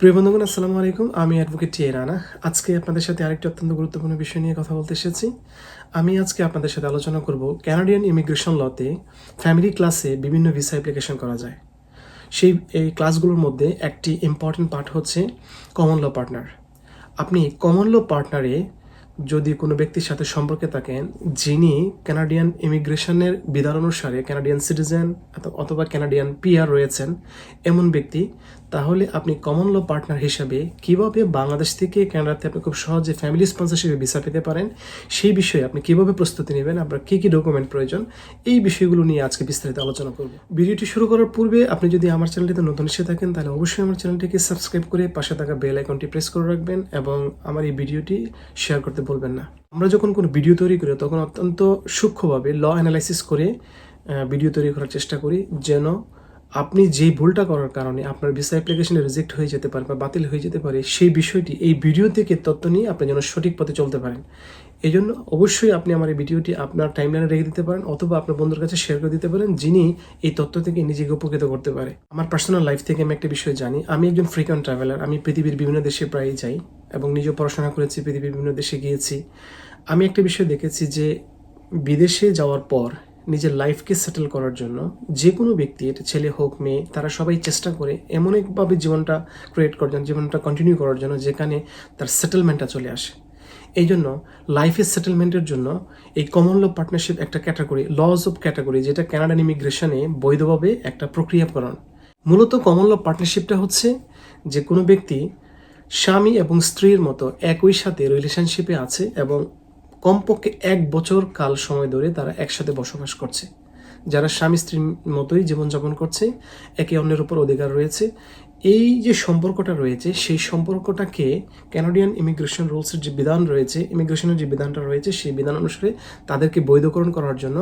প্রিয় বন্ধুগণ, আসসালামু আলাইকুম। আমি অ্যাডভোকেট টি এ রানা। আজকে আপনাদের সাথে আরেকটি অত্যন্ত গুরুত্বপূর্ণ বিষয় নিয়ে কথা বলতে এসেছি। আমি আজকে আপনাদের সাথে আলোচনা করব কানাডিয়ান ইমিগ্রেশন লতে ফ্যামিলি ক্লাসে বিভিন্ন ভিসা অ্যাপ্লিকেশন করা যায়। এই ক্লাসগুলোর মধ্যে একটি ইম্পর্টেন্ট পার্ট হচ্ছে কমন ল পার্টনার। আপনি কমন ল পার্টনারে যদি কোনো ব্যক্তির সাথে সম্পর্কে থাকেন যিনি কানাডিয়ান ইমিগ্রেশনের বিধান অনুসারে কানাডিয়ান সিটিজেন অথবা কানাডিয়ান পিআর রয়েছেন এমন ব্যক্তি, তাহলে আপনি কমন ল পার্টনার হিসাবে কিভাবে বাংলাদেশ থেকে কানাডাতে আপনি খুব সহজে ফ্যামিলি স্পন্সরশিপে ভিসা পেতে পারেন, সেই বিষয়ে আপনি কিভাবে প্রস্তুতি নেবেন, আপনার কী কী ডকুমেন্ট প্রয়োজন, এই বিষয়গুলো নিয়ে আজকে বিস্তারিত আলোচনা করব। ভিডিওটি শুরু করার পূর্বে আপনি যদি আমার চ্যানেলটিতে নতুন এসে থাকেন তাহলে অবশ্যই আমার চ্যানেলটিকে সাবস্ক্রাইব করে পাশে থাকা বেল আইকনটি প্রেস করে রাখবেন এবং আমার এই ভিডিওটি শেয়ার করতে বলবেন না। আমরা যখন কোনো ভিডিও তৈরি করি তখন অত্যন্ত সূক্ষ্মভাবে ল অ্যানালাইসিস করে ভিডিও তৈরি করার চেষ্টা করি, যেন আপনি যেই ভুলটা করার কারণে আপনার ভিসা অ্যাপ্লিকেশনে রিজেক্ট হয়ে যেতে পারে বা বাতিল হয়ে যেতে পারে, সেই বিষয়টি এই ভিডিও থেকে তথ্য নিয়ে আপনি যেন সঠিক পথে চলতে পারেন। এই জন্য অবশ্যই আপনি আমার এই ভিডিওটি আপনার টাইমলাইনে রেখে দিতে পারেন অথবা আপনার বন্ধুর কাছে শেয়ার করে দিতে পারেন, যিনি এই তথ্য থেকে নিজেকে উপকৃত করতে পারে। আমার পার্সোনাল লাইফ থেকে আমি একটা বিষয় জানি। আমি একজন ফ্রিকোয়েন্ট ট্রাভেলার। আমি পৃথিবীর বিভিন্ন দেশে প্রায়ই যাই এবং নিজেও পড়াশোনা করেছি, পৃথিবীর বিভিন্ন দেশে গিয়েছি। আমি একটা বিষয় দেখেছি যে বিদেশে যাওয়ার পর নিজের লাইফকে সেটেল করার জন্য যে কোনো ব্যক্তির, ছেলে হোক মেয়ে, তারা সবাই চেষ্টা করে এমন একভাবে জীবনটা ক্রিয়েট করার জন্য, জীবনটা কন্টিনিউ করার জন্য যেখানে তার সেটেলমেন্টটা চলে আসে। এই জন্য লাইফের সেটেলমেন্টের জন্য এই কমন ল পার্টনারশিপ একটা ক্যাটাগরি, লজ অফ ক্যাটাগরি, যেটা কানাডান ইমিগ্রেশনে বৈধভাবে একটা প্রক্রিয়াকরণ। মূলত কমন ল পার্টনারশিপটা হচ্ছে যে কোনো ব্যক্তি স্বামী এবং স্ত্রীর মতো একই সাথে রিলেশনশিপে আছে এবং কমপক্ষে 1 বছর কাল সময় ধরে তারা একসাথে বসবাস করছে। যারা স্বামী স্ত্রীর মতোই জীবনযাপন করছে, একে অন্যের উপর অধিকার রয়েছে, এই যে সম্পর্কটা রয়েছে সেই সম্পর্কটাকে কানাডিয়ান ইমিগ্রেশন রুলসের যে বিধান রয়েছে, ইমিগ্রেশনের যে বিধানটা রয়েছে সেই বিধান অনুসারে তাদেরকে বৈধকরণ করার জন্য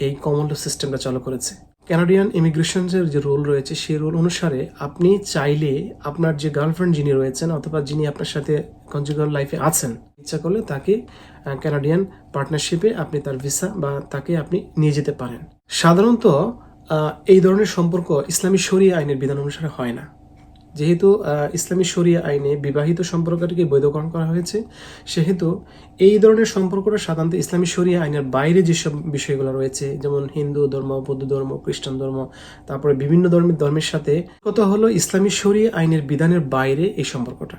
এই কমন ল সিস্টেমটা চালু করেছে। কানাডিয়ান ইমিগ্রেশনের যে রুল রয়েছে সেই রুল অনুসারে আপনি চাইলে আপনার যে গার্লফ্রেন্ড যিনি রয়েছেন অথবা যিনি আপনার সাথে কনজুগাল লাইফে আছেন, ইচ্ছা করলে তাকে কানাডিয়ান পার্টনারশিপে আপনি তার ভিসা বা তাকে আপনি নিয়ে যেতে পারেন। সাধারণত এই ধরনের সম্পর্ক ইসলামী শরিয়া আইনের বিধান অনুসারে হয় না। যেহেতু ইসলামী শরিয়া আইনে বিবাহিত সম্পর্কটিকে বৈধকরণ করা হয়েছে, সেহেতু এই ধরনের সম্পর্কটা সাধারণত ইসলামী শরিয়া আইনের বাইরে যেসব বিষয়গুলো রয়েছে, যেমন হিন্দু ধর্ম, বৌদ্ধ ধর্ম, খ্রিস্টান ধর্ম, তারপরে বিভিন্ন ধর্মের সাথে কথা হলো ইসলামী শরিয়া আইনের বিধানের বাইরে এই সম্পর্কটা।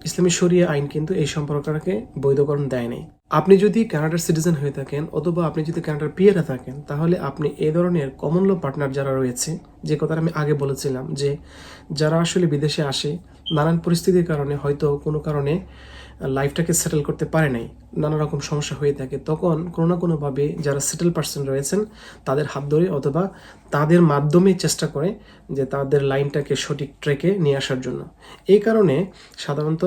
ইসলামী শরিয়া আইন কিন্তু এই সম্পর্কটাকে বৈধকরণ দেয় নাই। আপনি যদি কানাডার সিটিজেন হয়ে থাকেন অথবা আপনি যদি কানাডার পিআরে থাকেন, তাহলে আপনি এই ধরনের কমন ল পার্টনার যারা রয়েছে, যে কথাটা আমি আগে বলেছিলাম যে যারা আসলে বিদেশে আসে নানান পরিস্থিতির কারণে, হয়তো কোনো কারণে লাইফটাকে সেটেল করতে পারে নাই, নানা রকম সমস্যা হয়ে থাকে, তখন কোনো না কোনোভাবে যারা সেটেল পার্সন রয়েছেন তাদের হাত ধরে অথবা তাদের মাধ্যমে চেষ্টা করে যে তাদের লাইনটাকে সঠিক ট্র্যাকে নিয়ে আসার জন্য। এই কারণে সাধারণত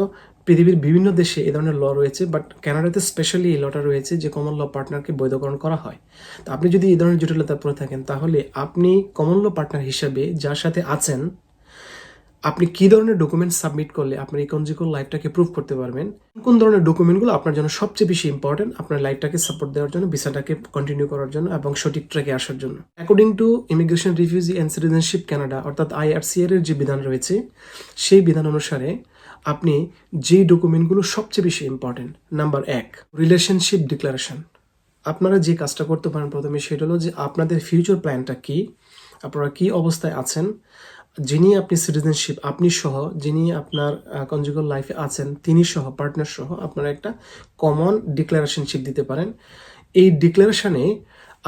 পৃথিবীর বিভিন্ন দেশে এই ধরনের ল রয়েছে, বাট কানাডাতে স্পেশালি এই লটা রয়েছে যে কমন ল পার্টনারকে বৈধকরণ করা হয়। তো আপনি যদি এই ধরনের জটিলতা পড়ে থাকেন, তাহলে আপনি কমন ল পার্টনার হিসেবে যার সাথে আছেন, আপনি কী ধরনের ডকুমেন্ট সাবমিট করলে আপনার এই কনজুগাল লাইফটাকে প্রুভ করতে পারবেন, কোন ধরনের ডকুমেন্টগুলো আপনার জন্য সবচেয়ে বেশি ইম্পর্টেন্ট আপনার লাইফটাকে সাপোর্ট দেওয়ার জন্য, ভিসাটাকে কন্টিনিউ করার জন্য এবং সঠিক ট্র্যাকে আসার জন্য। According to immigration, refugee and citizenship Canada অর্থাৎ IRCR এর যে বিধান রয়েছে, সেই বিধান অনুসারে আপনি যে ডকুমেন্টগুলো সবচেয়ে বেশি ইম্পর্টেন্ট, নাম্বার 1, রিলেশনশিপ ডিক্লারেশন। আপনারা যে কাজটা করতে পারেন প্রথমে সেটা হলো যে আপনাদের ফিউচার প্ল্যানটা কী, আপনারা কী অবস্থায় আছেন, যিনি আপনি সিটিজেনশিপ, আপনি সহ যিনি আপনার কনজুগাল লাইফে আছেন তিনি সহ, পার্টনার সহ আপনারা একটা কমন ডিক্লারেশনশিপ দিতে পারেন। এই ডিক্লারেশনে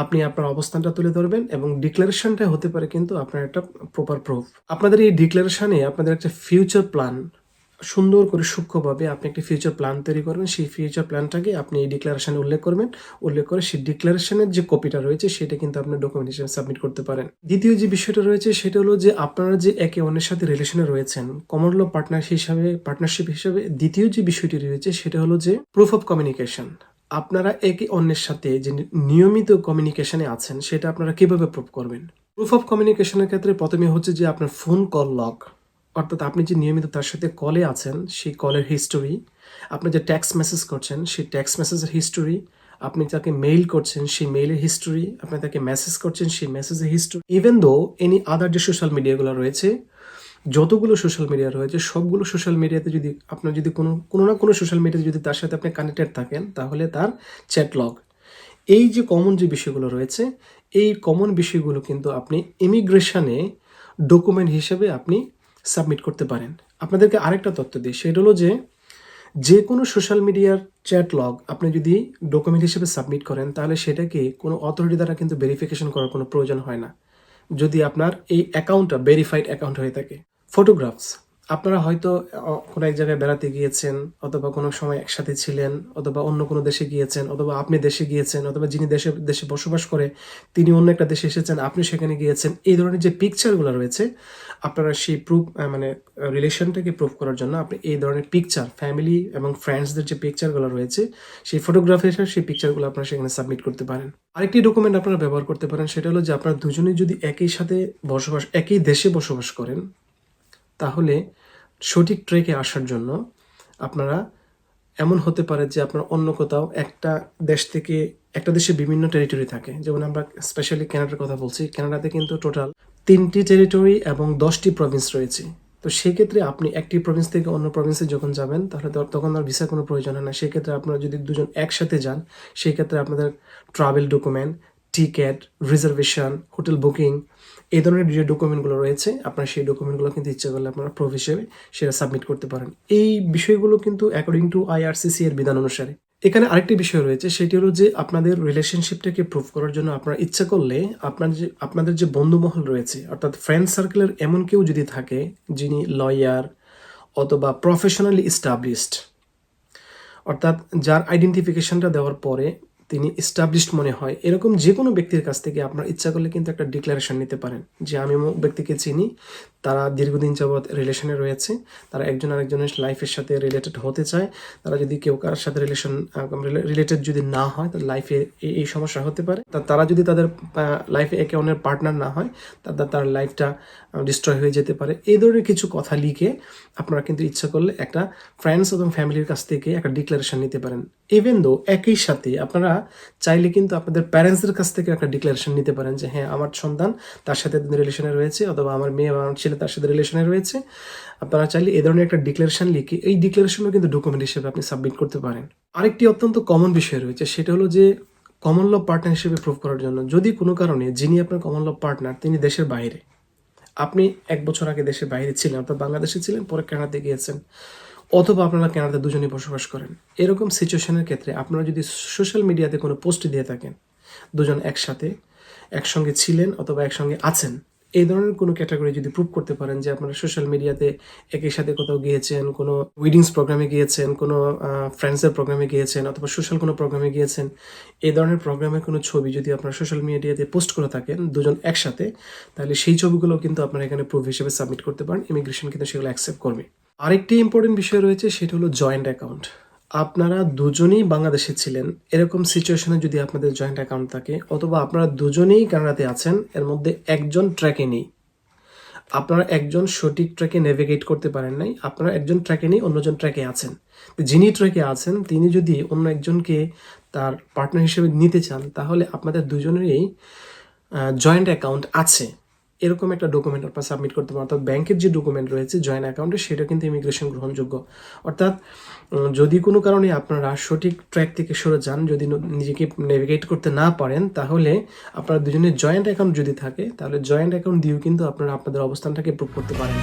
আপনি আপনার অবস্থানটা তুলে ধরবেন এবং ডিক্লারেশনটা হতে পারে কিন্তু আপনার একটা প্রপার প্রুফ। আপনাদের এই ডিক্লারেশনে আপনাদের একটা ফিউচার প্ল্যান সুন্দর করে সূক্ষ্মভাবে আপনি একটি ফিউচার প্ল্যান তৈরি করবেন। সেই ফিউচার প্ল্যানটাকে আপনি এই ডিক্লারেশনে উল্লেখ করবেন, উল্লেখ করে সেই ডিক্লারেশনের যে কপিটা রয়েছে সেটা কিন্তু আপনার ডকুমেন্ট হিসেবে সাবমিট করতে পারেন। দ্বিতীয় যে বিষয়টা রয়েছে সেটা হলো যে আপনারা যে একে অন্যের সাথে রিলেশনে রয়েছেন কমন ল পার্টনারশিপ হিসাবে, দ্বিতীয় যে বিষয়টি রয়েছে সেটা হলো যে প্রুফ অফ কমিউনিকেশন। আপনারা একে অন্যের সাথে যে নিয়মিত কমিউনিকেশনে আছেন সেটা আপনারা কিভাবে প্রুফ করবেন। প্রুফ অফ কমিউনিকেশনের ক্ষেত্রে প্রথমে হচ্ছে যে আপনার ফোন কল লগ, অর্থাৎ আপনি যে নিয়মিত তার সাথে কলে আছেন সেই কলের হিস্টোরি, আপনি যে টেক্সট মেসেজ করছেন সেই টেক্সট মেসেজের হিস্টোরি, আপনি তাকে মেইল করছেন সেই মেইলের হিস্টোরি, আপনি তাকে মেসেজ করছেন সেই মেসেজের history, even though any other যে সোশ্যাল মিডিয়াগুলো রয়েছে যতগুলো সোশ্যাল মিডিয়া রয়েছে সবগুলো সোশ্যাল মিডিয়াতে যদি আপনার যদি কোনো না কোনো সোশ্যাল মিডিয়াতে যদি তার সাথে আপনি কানেক্টেড থাকেন তাহলে তার চ্যাট লগ, এই যে কমন যে বিষয়গুলো রয়েছে এই কমন বিষয়গুলো কিন্তু আপনি ইমিগ্রেশনে ডকুমেন্ট হিসেবে আপনি সাবমিট করতে পারেন। আপনাদেরকে আরেকটা তথ্য দিই, সেটা হলো যে কোনো সোশ্যাল মিডিয়ার চ্যাট লগ আপনি যদি ডকুমেন্ট হিসেবে সাবমিট করেন তাহলে সেটাকে কোনো অথরিটি দ্বারা কিন্তু ভেরিফিকেশন করার কোনো প্রয়োজন হয় না, যদি আপনার এই অ্যাকাউন্টটা ভেরিফাইড অ্যাকাউন্ট হয়ে থাকে। ফটোগ্রাফস, আপনারা হয়তো কোনো এক জায়গায় বেড়াতে গিয়েছেন, অথবা কোনো সময় একসাথে ছিলেন, অথবা অন্য কোনো দেশে গিয়েছেন, অথবা আপনি দেশে গিয়েছেন, অথবা যিনি দেশে বসবাস করে তিনি অন্য একটা দেশে এসেছেন, আপনি সেখানে গিয়েছেন। এই ধরনের যে পিকচারগুলো রয়েছে আপনারা সেই প্রুফ মানে রিলেশনটাকে প্রুফ করার জন্য আপনি এই ধরনের পিকচার ফ্যামিলি এবং ফ্রেন্ডসদের যে পিকচারগুলো রয়েছে সেই ফটোগ্রাফের সেই পিকচারগুলো আপনারা সেখানে সাবমিট করতে পারেন। আরেকটি ডকুমেন্ট আপনারা ব্যবহার করতে পারেন, সেটা হলো যে আপনারা দুজনেই যদি একই দেশে বসবাস করেন তাহলে সঠিক ট্র্যাকে আসার জন্য আপনারা, এমন হতে পারে যে আপনার অন্য কোথাও একটা দেশে বিভিন্ন টেরিটরি থাকে, যেমন আমরা স্পেশালি কানাডার কথা বলছি, কানাডাতে কিন্তু টোটাল 3টি টেরিটরি এবং 10টি প্রভিন্স রয়েছে। তো সেই ক্ষেত্রে আপনি একটি প্রভিন্স থেকে অন্য প্রভিন্সে যখন যাবেন তাহলে তখন আর ভিসার কোনো প্রয়োজন হয় না। সেক্ষেত্রে আপনারা যদি দুজন একসাথে যান সেই ক্ষেত্রে আপনাদের travel document, ticket, reservation, hotel booking, এই ধরনের যে ডকুমেন্টগুলো রয়েছে আপনার সেই ডকুমেন্টগুলো কিন্তু ইচ্ছা করলে আপনারা প্রুফ হিসেবে সেটা সাবমিট করতে পারেন। এই বিষয়গুলো কিন্তু অ্যাকর্ডিং টু আইআরসিসি এর বিধান অনুসারে। এখানে আরেকটি বিষয় রয়েছে, সেটি হলো যে আপনাদের রিলেশনশিপটাকে প্রুফ করার জন্য আপনারা ইচ্ছা করলে আপনাদের যে বন্ধুমহল রয়েছে অর্থাৎ ফ্রেন্ড সার্কেলের এমন কেউ যদি থাকে যিনি লয়ার অথবা প্রফেশনালি এস্টাবলিশড, অর্থাৎ যার আইডেন্টিফিকেশনটা দেওয়ার পরে তিনি এস্টাবলিশড মনে হয়, এরকম যে কোনো ব্যক্তির কাছ থেকে আপনার ইচ্ছা করলে কিন্তু একটা ডিক্লারেশন নিতে পারেন যে আমি অমুক ব্যক্তিকে চিনি, তারা দীর্ঘদিন যাবৎ রিলেশনে রয়েছে, তারা একজন আরেকজনের লাইফের সাথে রিলেটেড হতে চায়, তারা যদি কেউ কারোর সাথে রিলেটেড যদি না হয় তার লাইফে এই সমস্যা হতে পারে, তারা যদি তাদের লাইফে একে অন্যের পার্টনার না হয় তার লাইফটা ডিস্ট্রয় হয়ে যেতে পারে। এই ধরনের কিছু কথা লিখে আপনারা কিন্তু ইচ্ছা করলে একটা ফ্রেন্ডস এবং ফ্যামিলির কাছ থেকে একটা ডিক্লারেশন নিতে পারেন। ইভেন দো একই সাথে আপনারা চাইলে কিন্তু আপনাদের প্যারেন্টসদের কাছ থেকে একটা ডিক্লারেশন নিতে পারেন যে হ্যাঁ আমার সন্তান তার সাথে রিলেশনে রয়েছে, অথবা আমার মেয়ে বা আমার ছেলে তার সাথে রিলেশনে রয়েছে। আপনারা চাইলে এই ধরনের একটা ডিক্লারেশন লিখে এই ডিক্লারেশনও কিন্তু ডকুমেন্ট হিসেবে আপনি সাবমিট করতে পারেন। আরেকটি অত্যন্ত কমন বিষয় রয়েছে, সেটা হলো যে কমন ল পার্টনার হিসেবে প্রুভ করার জন্য যদি কোনো কারণে যিনি আপনার কমন ল পার্টনার তিনি দেশের বাইরে, আপনি 1 বছর আগে দেশের বাইরে ছিলেন অর্থাৎ বাংলাদেশে ছিলেন, পরে কানাডাতে গিয়েছেন, অথবা আপনারা কানাডাতে দুজনেই বসবাস করেন, এরকম সিচুয়েশনের ক্ষেত্রে আপনারা যদি সোশ্যাল মিডিয়াতে কোনো পোস্ট দিয়ে থাকেন দুজন একসঙ্গে ছিলেন অথবা একসঙ্গে আছেন, এই ধরনের কোনো ক্যাটাগরি যদি প্রুভ করতে পারেন যে আপনারা সোশ্যাল মিডিয়াতে একই সাথে কোথাও গিয়েছেন, কোনো উইডিংস প্রোগ্রামে গিয়েছেন, কোনো ফ্রেন্ডসের প্রোগ্রামে গিয়েছেন, অথবা সোশ্যাল কোনো প্রোগ্রামে গিয়েছেন, এই ধরনের প্রোগ্রামের কোনো ছবি যদি আপনারা সোশ্যাল মিডিয়াতে পোস্ট করে থাকেন দুজন একসাথে, তাহলে সেই ছবিগুলো কিন্তু আপনারা এখানে প্রুফ হিসেবে সাবমিট করতে পারেন, ইমিগ্রেশন কিন্তু সেগুলো অ্যাকসেপ্ট করবে। আরেকটি ইম্পর্টেন্ট বিষয় রয়েছে, সেটা হলো জয়েন্ট অ্যাকাউন্ট। আপনারা দুজনেই বাংলাদেশে ছিলেন, এরকম সিচুয়েশনে যদি আপনাদের জয়েন্ট অ্যাকাউন্ট থাকে, অথবা আপনারা দুজনেই কানাডাতে আছেন, এর মধ্যে একজন ট্র্যাকে নেই, আপনারা একজন সঠিক ট্র্যাকে নেভিগেট করতে পারেন নাই, আপনারা একজন ট্র্যাকে নেই, অন্যজন ট্র্যাকে আছেন, যিনি ট্র্যাকে আছেন তিনি যদি অন্য একজনকে তার পার্টনার হিসেবে নিতে চান তাহলে আপনাদের দুজনেরই জয়েন্ট অ্যাকাউন্ট আছে এরকম একটা ডকুমেন্ট আপনারা সাবমিট করতে পারেন। অর্থাৎ ব্যাংকের যে ডকুমেন্ট রয়েছে জয়েন্ট অ্যাকাউন্টে সেটা কিন্তু ইমিগ্রেশন গ্রহণযোগ্য। অর্থাৎ যদি কোনো কারণে আপনারা সঠিক ট্র্যাক থেকে সরে যান, যদি নিজেকে নেভিগেট করতে না পারেন, তাহলে আপনারা দুজনের জয়েন্ট অ্যাকাউন্ট যদি থাকে তাহলে জয়েন্ট অ্যাকাউন্ট দিয়েও কিন্তু আপনারা আপনাদের অবস্থানটাকে প্রুভ করতে পারেন।